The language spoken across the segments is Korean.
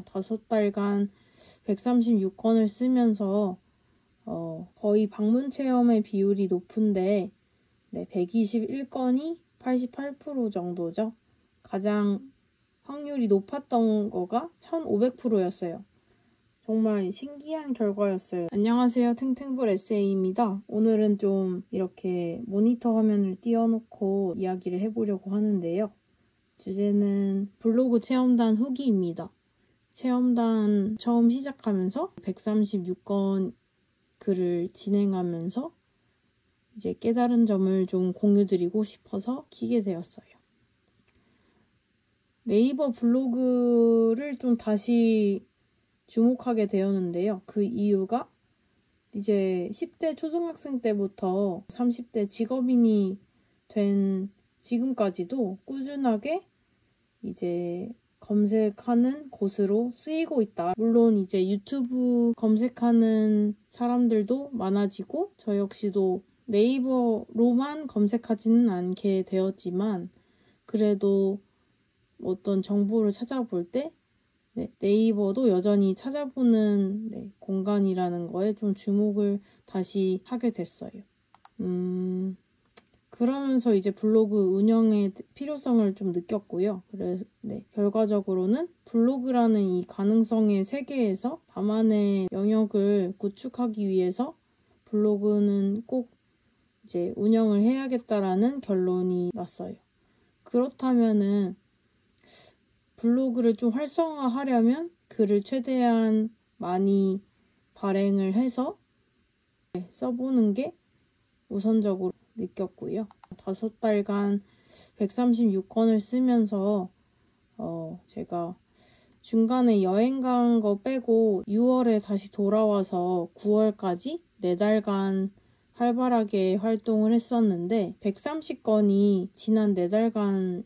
5달간 136건을 쓰면서 거의 방문 체험의 비율이 높은데 121건이 88% 정도죠. 가장 확률이 높았던 거가 1500%였어요. 정말 신기한 결과였어요. 안녕하세요. 탱탱볼 에세이입니다. 오늘은 좀 이렇게 모니터 화면을 띄워놓고 이야기를 해보려고 하는데요. 주제는 블로그 체험단 후기입니다. 체험단 처음 시작하면서 136건 글을 진행하면서 이제 깨달은 점을 좀 공유드리고 싶어서 키게 되었어요. 네이버 블로그를 좀 다시 주목하게 되었는데요. 그 이유가 이제 10대 초등학생 때부터 30대 직업인이 된 지금까지도 꾸준하게 이제 검색하는 곳으로 쓰이고 있다. 물론 이제 유튜브 검색하는 사람들도 많아지고 저 역시도 네이버로만 검색하지는 않게 되었지만 그래도 어떤 정보를 찾아볼 때 네이버도 여전히 찾아보는 공간이라는 거에 좀 주목을 다시 하게 됐어요. 그러면서 이제 블로그 운영의 필요성을 좀 느꼈고요. 그래서 결과적으로는 블로그라는 이 가능성의 세계에서 나만의 영역을 구축하기 위해서 블로그는 꼭 이제 운영을 해야겠다라는 결론이 났어요. 그렇다면은 블로그를 좀 활성화하려면 글을 최대한 많이 발행을 해서 써보는 게 우선적으로 느꼈고요. 5달간 136건을 쓰면서 제가 중간에 여행 간 거 빼고 6월에 다시 돌아와서 9월까지 4달간 활발하게 활동을 했었는데 130건이 지난 4달간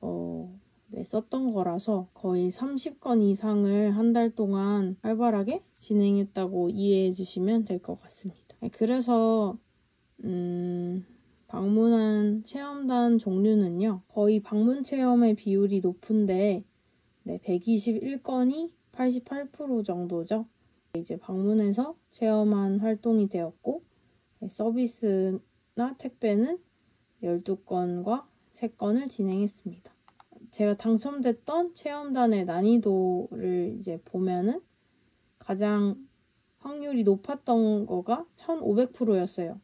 썼던 거라서 거의 30건 이상을 한 달 동안 활발하게 진행했다고 이해해 주시면 될 것 같습니다. 그래서 방문한 체험단 종류는요. 거의 방문 체험의 비율이 높은데 121건이 88% 정도죠. 이제 방문해서 체험한 활동이 되었고 서비스나 택배는 12건과 3건을 진행했습니다. 제가 당첨됐던 체험단의 난이도를 이제 보면은 가장 확률이 높았던 거가 1500%였어요.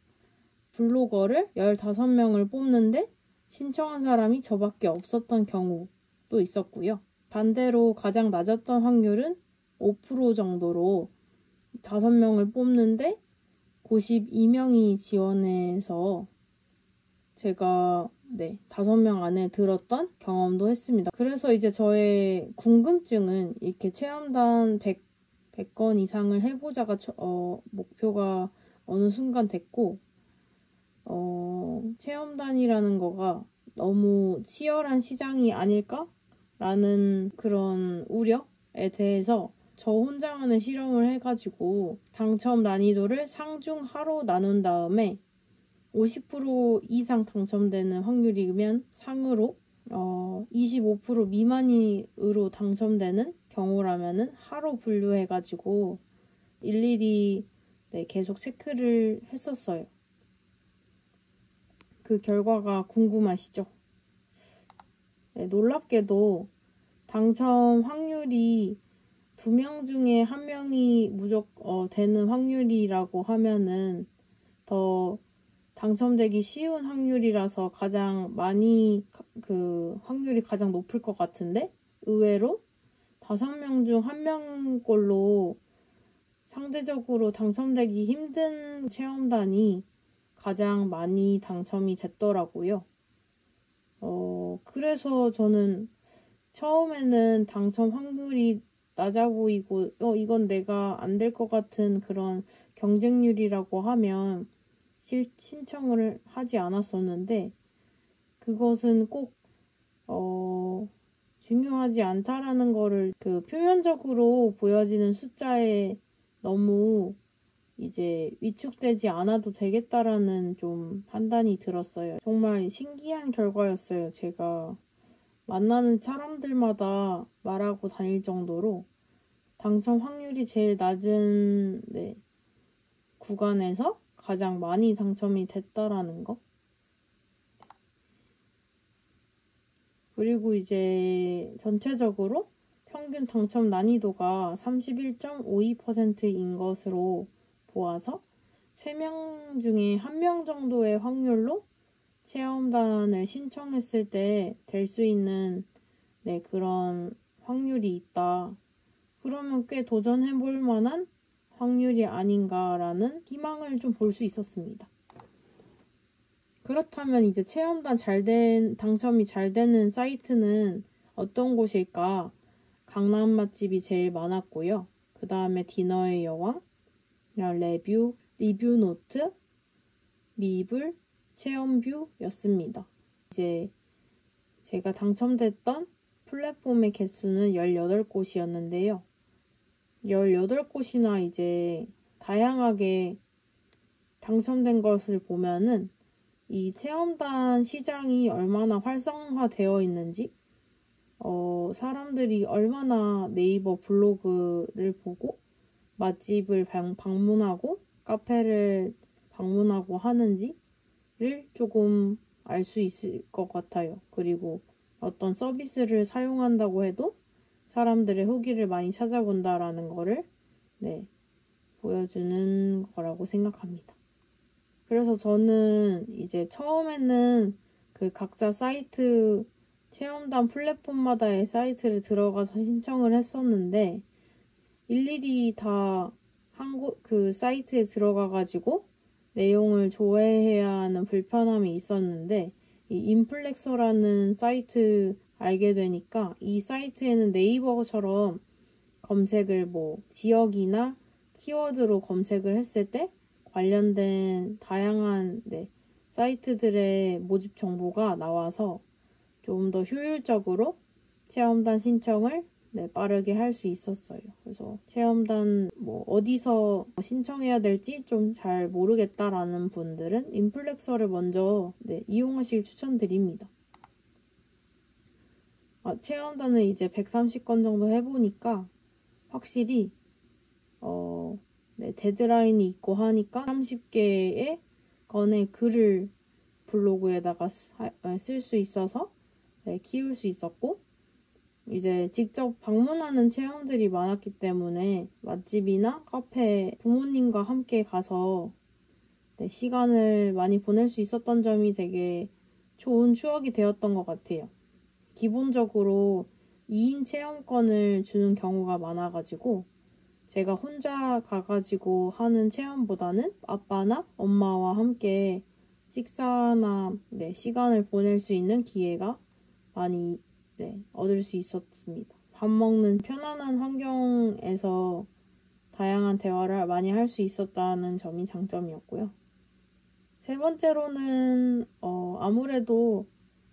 블로거를 15명을 뽑는데 신청한 사람이 저밖에 없었던 경우도 있었고요. 반대로 가장 낮았던 확률은 5% 정도로 5명을 뽑는데 92명이 지원해서 제가 5명 안에 들었던 경험도 했습니다. 그래서 이제 저의 궁금증은 이렇게 체험단 100건 이상을 해보자가 목표가 어느 순간 됐고 체험단이라는 거가 너무 치열한 시장이 아닐까라는 그런 우려에 대해서 저 혼자만의 실험을 해가지고 당첨 난이도를 상중하로 나눈 다음에 50% 이상 당첨되는 확률이면 상으로 25% 미만으로 당첨되는 경우라면은 하로 분류해가지고 일일이 계속 체크를 했었어요. 그 결과가 궁금하시죠? 놀랍게도 당첨 확률이 2명 중에 1명이 되는 확률이라고 하면은 더 당첨되기 쉬운 확률이라서 가장 많이 확률이 가장 높을 것 같은데 의외로 5명 중 1명 꼴로 상대적으로 당첨되기 힘든 체험단이 가장 많이 당첨이 됐더라고요. 그래서 저는 처음에는 당첨 확률이 낮아 보이고 이건 내가 안 될 것 같은 그런 경쟁률이라고 하면 신청을 하지 않았었는데 그것은 꼭 중요하지 않다라는 거를 표면적으로 보여지는 숫자에 너무 이제 위축되지 않아도 되겠다라는 좀 판단이 들었어요. 정말 신기한 결과였어요. 제가 만나는 사람들마다 말하고 다닐 정도로 당첨 확률이 제일 낮은 구간에서 가장 많이 당첨이 됐다라는 거. 그리고 이제 전체적으로 평균 당첨 난이도가 31.52%인 것으로 보아서 3명 중에 1명 정도의 확률로 체험단을 신청했을 때 될 수 있는 그런 확률이 있다. 그러면 꽤 도전해볼 만한 확률이 아닌가라는 희망을 좀 볼 수 있었습니다. 그렇다면 이제 체험단 당첨이 잘 되는 사이트는 어떤 곳일까? 강남 맛집이 제일 많았고요. 그 다음에 디너의 여왕, 리뷰노트, 미불, 체험뷰였습니다. 이제 제가 당첨됐던 플랫폼의 개수는 18곳이었는데요. 18곳이나 이제 다양하게 당첨된 것을 보면은 이 체험단 시장이 얼마나 활성화되어 있는지, 사람들이 얼마나 네이버 블로그를 보고 맛집을 방문하고 카페를 방문하고 하는지를 조금 알 수 있을 것 같아요. 그리고 어떤 서비스를 사용한다고 해도 사람들의 후기를 많이 찾아본다라는 거를 보여주는 거라고 생각합니다. 그래서 저는 이제 처음에는 그 각자 사이트, 체험단 플랫폼마다의 사이트를 들어가서 신청을 했었는데 일일이 다 그 사이트에 들어가가지고 내용을 조회해야 하는 불편함이 있었는데 이 인플렉서라는 사이트 알게 되니까 이 사이트에는 네이버처럼 검색을 지역이나 키워드로 검색을 했을 때 관련된 다양한 사이트들의 모집 정보가 나와서 좀 더 효율적으로 체험단 신청을 빠르게 할 수 있었어요. 그래서 체험단 어디서 신청해야 될지 좀 잘 모르겠다라는 분들은 인플렉서를 먼저 이용하시길 추천드립니다. 체험단을 이제 130건 정도 해보니까 확실히 데드라인이 있고 하니까 30개의 건의 글을 블로그에다가 쓸 수 있어서 키울 수 있었고, 이제 직접 방문하는 체험들이 많았기 때문에 맛집이나 카페 부모님과 함께 가서 시간을 많이 보낼 수 있었던 점이 되게 좋은 추억이 되었던 것 같아요. 기본적으로 2인 체험권을 주는 경우가 많아가지고 제가 혼자 가가지고 하는 체험보다는 아빠나 엄마와 함께 식사나 시간을 보낼 수 있는 기회가 많이 얻을 수 있었습니다. 밥 먹는 편안한 환경에서 다양한 대화를 많이 할 수 있었다는 점이 장점이었고요. 세 번째로는 아무래도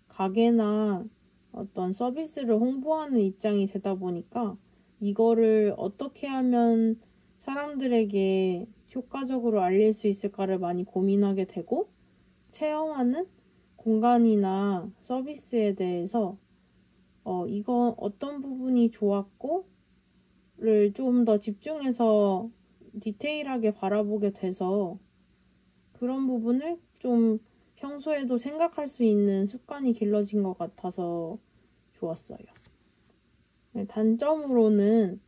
가게나 어떤 서비스를 홍보하는 입장이 되다 보니까 이거를 어떻게 하면 사람들에게 효과적으로 알릴 수 있을까를 많이 고민하게 되고, 체험하는 공간이나 서비스에 대해서 이건 어떤 부분이 좋았고를 좀 더 집중해서 디테일하게 바라보게 돼서 그런 부분을 좀 평소에도 생각할 수 있는 습관이 길러진 것 같아서 좋았어요. 단점으로는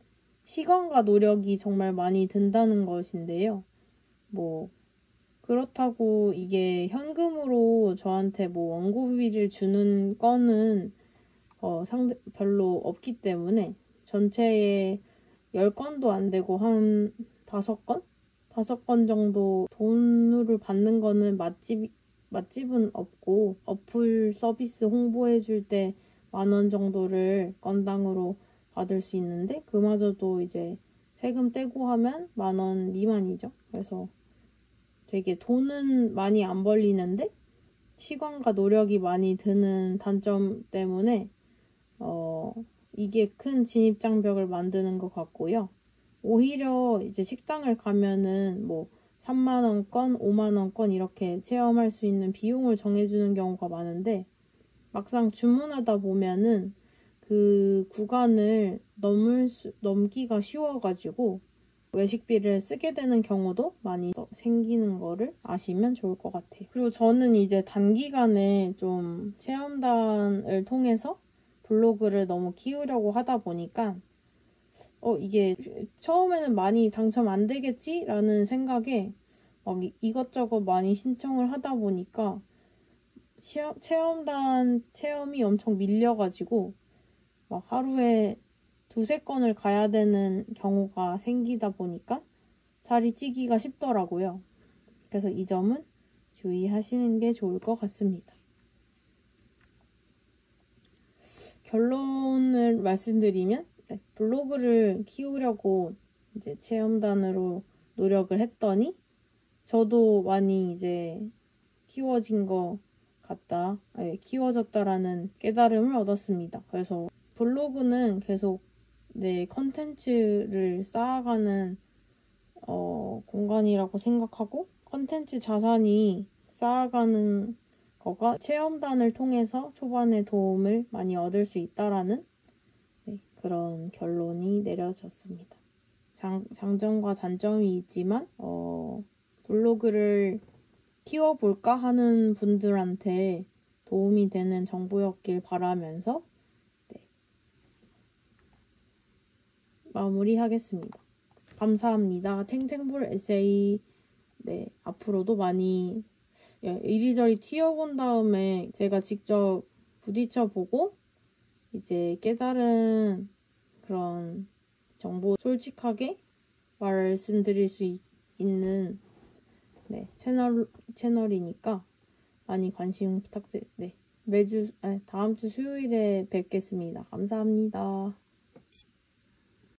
시간과 노력이 정말 많이 든다는 것인데요. 그렇다고 이게 현금으로 저한테 원고비를 주는 건은 별로 없기 때문에 전체에 10건도 안 되고 한 5건? 5건 정도 돈을 받는 거는 맛집은 없고, 어플 서비스 홍보해줄 때 10,000원 정도를 건당으로 받을 수 있는데 그마저도 이제 세금 떼고 하면 10,000원 미만이죠. 그래서 되게 돈은 많이 안 벌리는데 시간과 노력이 많이 드는 단점 때문에 이게 큰 진입장벽을 만드는 것 같고요. 오히려 이제 식당을 가면은 3만원권, 5만원권 이렇게 체험할 수 있는 비용을 정해주는 경우가 많은데 막상 주문하다 보면은 그 구간을 넘기가 쉬워가지고 외식비를 쓰게 되는 경우도 많이 생기는 거를 아시면 좋을 것 같아요. 그리고 저는 이제 단기간에 좀 체험단을 통해서 블로그를 너무 키우려고 하다 보니까 이게 처음에는 많이 당첨 안 되겠지라는 생각에 막 이것저것 많이 신청을 하다 보니까 체험단 체험이 엄청 밀려가지고 막 하루에 2-3건을 가야 되는 경우가 생기다 보니까 자리 찌기가 쉽더라고요. 그래서 이 점은 주의하시는 게 좋을 것 같습니다. 결론을 말씀드리면 블로그를 키우려고 이제 체험단으로 노력을 했더니 저도 많이 이제 키워진 것 같다, 키워졌다라는 깨달음을 얻었습니다. 그래서 블로그는 계속 내 컨텐츠를 쌓아가는 공간이라고 생각하고 컨텐츠 자산이 쌓아가는 거가 체험단을 통해서 초반에 도움을 많이 얻을 수 있다라는 그런 결론이 내려졌습니다. 장점과 단점이 있지만 블로그를 키워볼까 하는 분들한테 도움이 되는 정보였길 바라면서 마무리하겠습니다. 감사합니다. 탱탱볼 에세이 앞으로도 많이 이리저리 튀어본 다음에 제가 직접 부딪혀보고 이제 깨달은 그런 정보 솔직하게 말씀드릴 수 있는 채널이니까 많이 관심 부탁드립니다. 다음 주 수요일에 뵙겠습니다. 감사합니다.